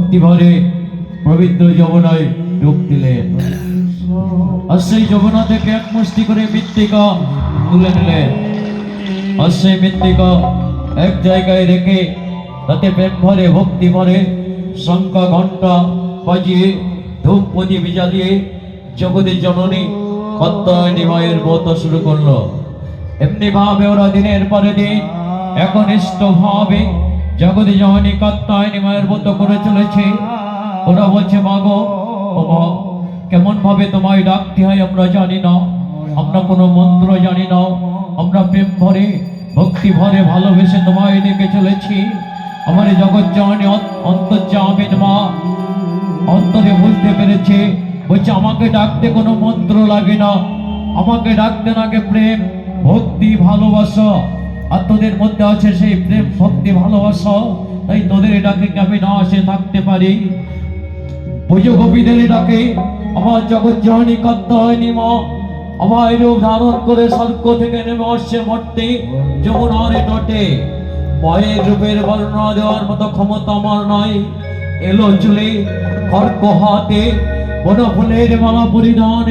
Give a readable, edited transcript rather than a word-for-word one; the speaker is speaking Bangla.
ভক্তি ভরে পবিত্র যমুনায় ডুব দিলেন। আর সেই যমুনা থেকে এক মুষ্টি করে মৃত্তিকা তুলে নিলেন। আর সেই মৃত্তিকা এক জায়গায় রেখে তাতে প্রেম ভরে ভক্তি ভরে শঙ্খ ঘণ্টা বাজিয়ে ধূপ প্রদীপ জ্বালিয়ে জগতের জননী কাত্যায়নী মায়ের ব্রত শুরু করলো। এমনি ভাবে ওরা দিনের পরে দিন একনিষ্ঠ ভাবে জগতে জননী কাত্যায়নী মায়ের ব্রত করে চলেছে। ওরা বলছে, মাগো ও মা, কেমন ভাবে তোমায় ডাকতে হয় আমরা জানি না, আমরা কোনো মন্ত্র জানি না, আমরা প্রেম ভরে ভক্তি ভরে ভালোবেসে তোমায় ডেকে চলেছি। আমার জগৎ জননী অন্তর্যামিন মা অন্তরে বুঝতে পেরেছে, বলছে আমাকে ডাকতে কোনো মন্ত্র লাগে না, আমাকে ডাকতে লাগে প্রেম ভক্তি ভালোবাসা। আর তোদের মধ্যে আছে সেই প্রেম ভক্তি ভালোবাসা, তাই তোদের ডাকে আমি না আসে থাকতে পারি। পুজো গোপীদের ডাকে আমার জগৎ জননী কাত্যায়নী মা আমার রূপ ধারণ করে স্বর্গ থেকে নেমে আসছে মর্তে যমুনার তটে। মায়ের রূপের বর্ণনা দেওয়ার মতো ক্ষমতা আমার নয়। এলো চুলে খড়গ হাতে বন ফুলের মালা পরিধান